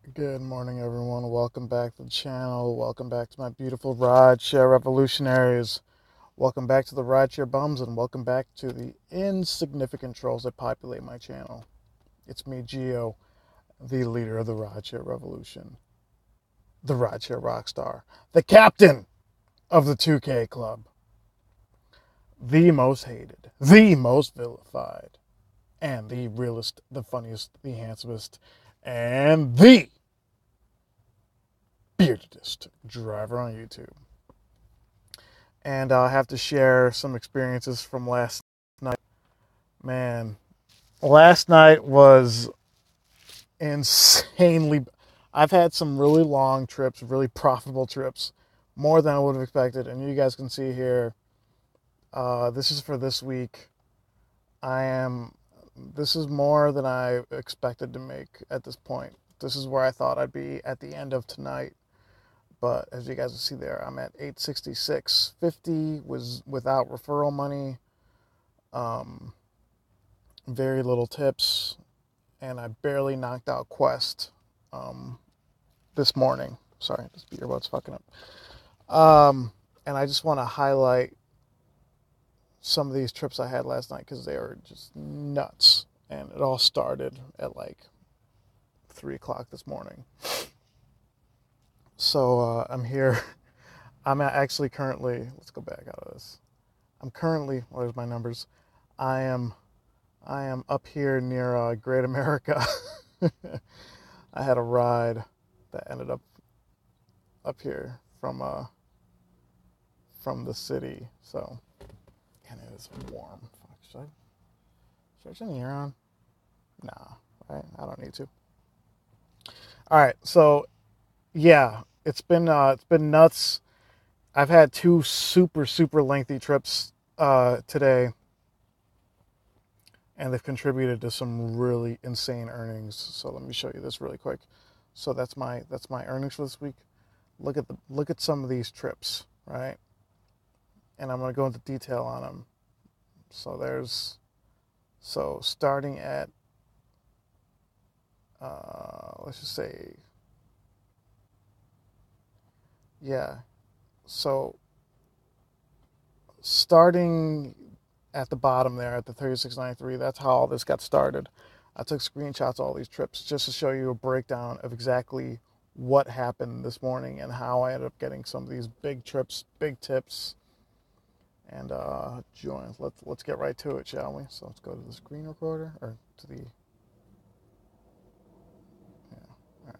Good morning, everyone. Welcome back to the channel. Welcome back to my beautiful rideshare revolutionaries. Welcome back to the rideshare bums, and welcome back to the insignificant trolls that populate my channel. It's me, Gio, the leader of the rideshare revolution, the rideshare rockstar, the captain of the 2K club, the most hated, the most vilified, and the realest, the funniest, the handsomest, and the beardedest driver on YouTube. And I'll have to share some experiences from last night. Man, last night was insanely. I've had some really long trips, really profitable trips, more than I would have expected. And you guys can see here, this is for this week. I am. This is more than I expected to make at this point. This is where I thought I'd be at the end of tonight. But as you guys can see there, I'm at 866.50 was without referral money. Very little tips, and I barely knocked out Quest this morning. Sorry, this earbud's fucking up. And I just want to highlight some of these trips I had last night because they were just nuts. And it all started at like 3 o'clock this morning. So I'm here. I'm actually currently, let's go back out of this. I'm currently, where's my numbers? I am up here near Great America. I had a ride that ended up here from the city. So, and it is warm. Should I turn the air on? Nah, right? I don't need to. All right, so yeah, it's been nuts. I've had two super lengthy trips today, and they've contributed to some really insane earnings. So let me show you this really quick. So that's my earnings for this week. Look at some of these trips, right? And I'm going to go into detail on them. So starting at let's just say, yeah. So starting at the bottom there at the 3693, that's how all this got started. I took screenshots of all these trips just to show you a breakdown of exactly what happened this morning and how I ended up getting some of these big trips, big tips. And join. Let's get right to it, shall we? So let's go to the screen recorder or to the. Yeah. All right.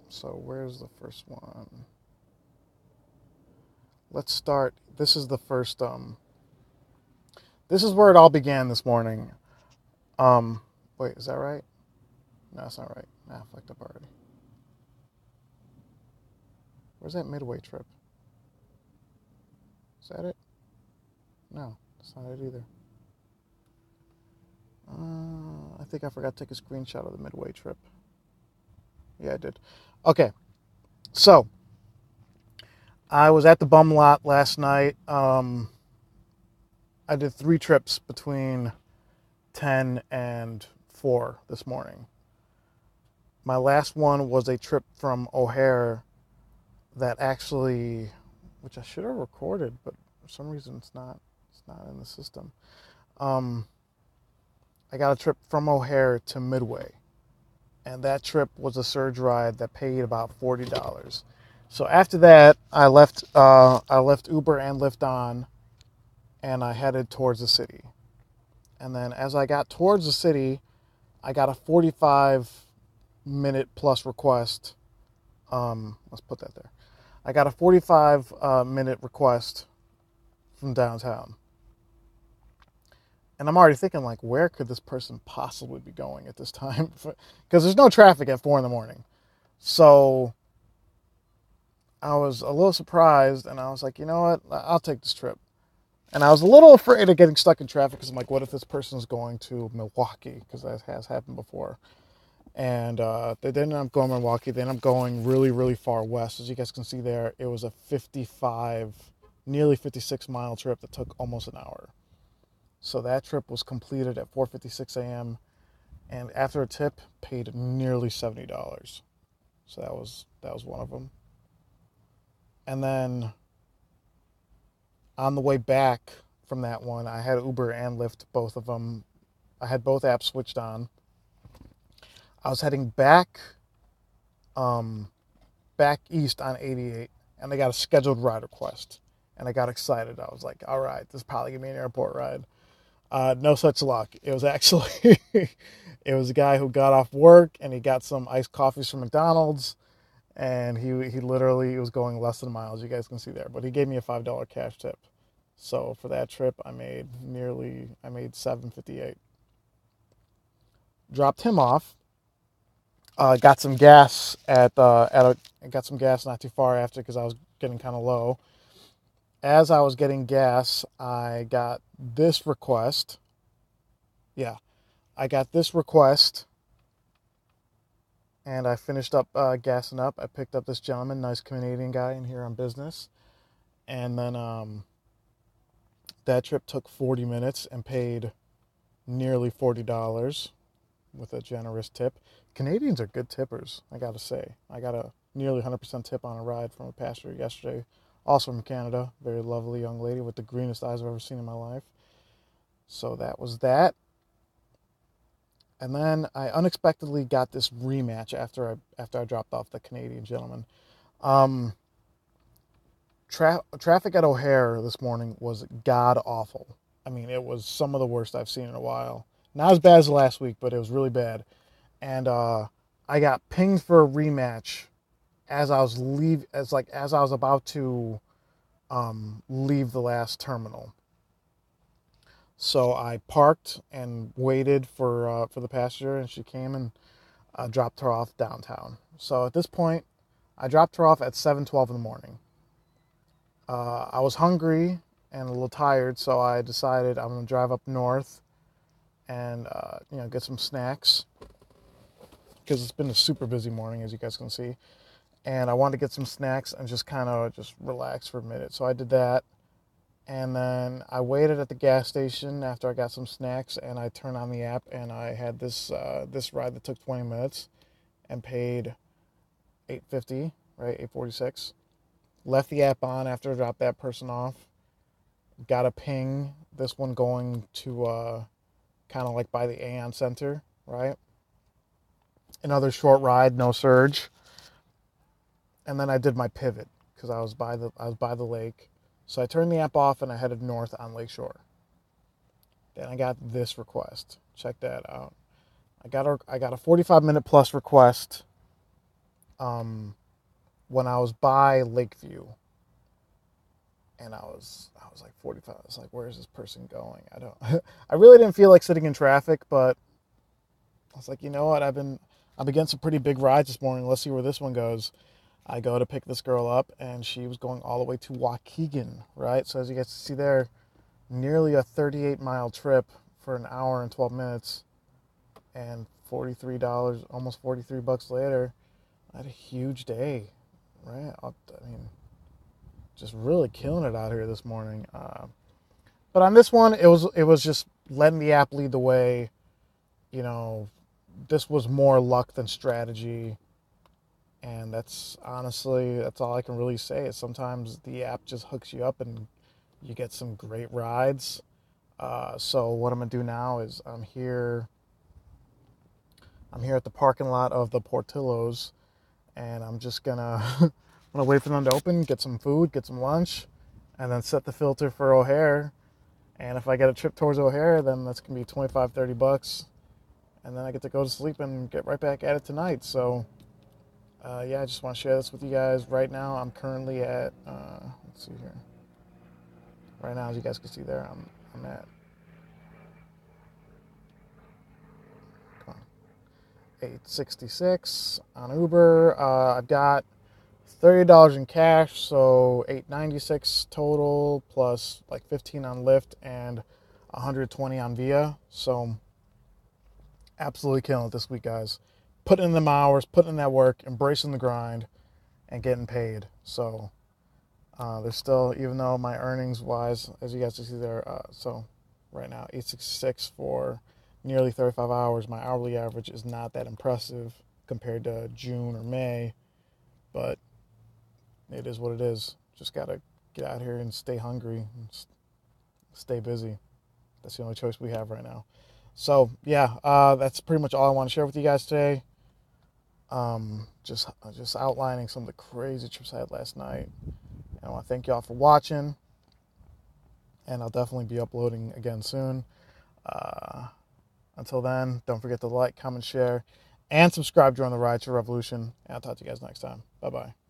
So where's the first one? Let's start. This is the first. This is where it all began this morning. Wait, is that right? No, that's not right. Nah, I fucked up already. Where's that midway trip? Is that it? No, that's not it either. I think I forgot to take a screenshot of the midway trip. Yeah, I did. Okay, so I was at the bum lot last night. I did 3 trips between 10 and 4 this morning. My last one was a trip from O'Hare that actually, which I should have recorded, but for some reason it's not in the system. I got a trip from O'Hare to Midway, and that trip was a surge ride that paid about $40. So after that, I left Uber and Lyft on, and I headed towards the city. And then as I got towards the city, I got a 45-minute plus request. Let's put that there. I got a 45-minute request from downtown. And I'm already thinking, like, where could this person possibly be going at this time? Because there's no traffic at 4 in the morning. So I was a little surprised, and I was like, you know what? I'll take this trip. And I was a little afraid of getting stuck in traffic because I'm like, what if this person's going to Milwaukee? Because that has happened before. And they didn't end up going to Milwaukee. They ended up going really far west. As you guys can see there, it was a 55, nearly 56-mile trip that took almost an hour. So that trip was completed at 4:56 a.m. and after a tip, paid nearly $70. So that was one of them. And then on the way back from that one, I had Uber and Lyft, both of them. I had both apps switched on. I was heading um, back east on 88, and I got a scheduled ride request. And I got excited. I was like, all right, this is probably going to be an airport ride. No such luck. It was actually, it was a guy who got off work, and he got some iced coffees from McDonald's, and he literally was going less than a mile, as you guys can see there. But he gave me a $5 cash tip. So for that trip, I made $7.58. Dropped him off. Got some gas got some gas not too far after because I was getting kind of low. As I was getting gas, I got this request. Yeah, I got this request, and I finished up gassing up. I picked up this gentleman, nice Canadian guy in here on business, and then that trip took 40 minutes and paid nearly $40 with a generous tip. Canadians are good tippers, I gotta say. I got a nearly 100% tip on a ride from a passenger yesterday, also from Canada. Very lovely young lady with the greenest eyes I've ever seen in my life. So that was that. And then I unexpectedly got this rematch after I dropped off the Canadian gentleman. Traffic at O'Hare this morning was god awful. I mean, it was some of the worst I've seen in a while. Not as bad as last week, but it was really bad. And I got pinged for a rematch as I was about to leave the last terminal. So I parked and waited for the passenger, and she came and dropped her off downtown. So at this point, I dropped her off at 7:12 in the morning. I was hungry and a little tired, so I decided I'm going to drive up north and get some snacks because it's been a super busy morning, as you guys can see. And I wanted to get some snacks and just kind of just relax for a minute. So I did that. And then I waited at the gas station after I got some snacks, and I turned on the app, and I had this ride that took 20 minutes and paid $8.50, right, $8.46. Left the app on after I dropped that person off. Got a ping, this one going to kind of like by the Aeon Center, right? Another short ride, no surge. And then I did my pivot because I was by the lake. So I turned the app off and I headed north on Lakeshore. Then I got this request. Check that out. I got a 45-minute plus request when I was by Lakeview. And I was like 45. I was like, where is this person going? I really didn't feel like sitting in traffic, but I was like, you know what? I've been getting some pretty big rides this morning. Let's see where this one goes. I go to pick this girl up, and she was going all the way to Waukegan, right? So as you guys see there, nearly a 38-mile trip for an hour and 12 minutes, and $43, almost $43 later, I had a huge day, right? I mean, just really killing it out here this morning. But on this one, it was just letting the app lead the way. You know, this was more luck than strategy. And that's all I can really say is sometimes the app just hooks you up and you get some great rides. So what I'm going to do now is I'm here at the parking lot of the Portillo's, and I'm just going to wait for them to open, get some food, get some lunch, and then set the filter for O'Hare. And if I get a trip towards O'Hare, then that's going to be $25-$30. And then I get to go to sleep and get right back at it tonight. So I just want to share this with you guys. Right now, I'm currently at, let's see here. Right now, as you guys can see there, I'm at, come on, $8.66 on Uber. I've got $30 in cash, so $8.96 total, plus like 15 on Lyft and 120 on Via. So absolutely killing it this week, guys. Putting in them hours, putting in that work, embracing the grind, and getting paid. So there's still, even though my earnings wise, as you guys can see there, so right now $8.66 for nearly 35 hours. My hourly average is not that impressive. compared to June or May, but it is what it is. Just gotta get out here and stay hungry and stay busy. That's the only choice we have right now. So yeah, that's pretty much all I want to share with you guys today. Just outlining some of the crazy trips I had last night. And I want to thank y'all for watching. And I'll definitely be uploading again soon. Until then, don't forget to like, comment, share, and subscribe. Join the Ride to Revolution. And I'll talk to you guys next time. Bye-bye.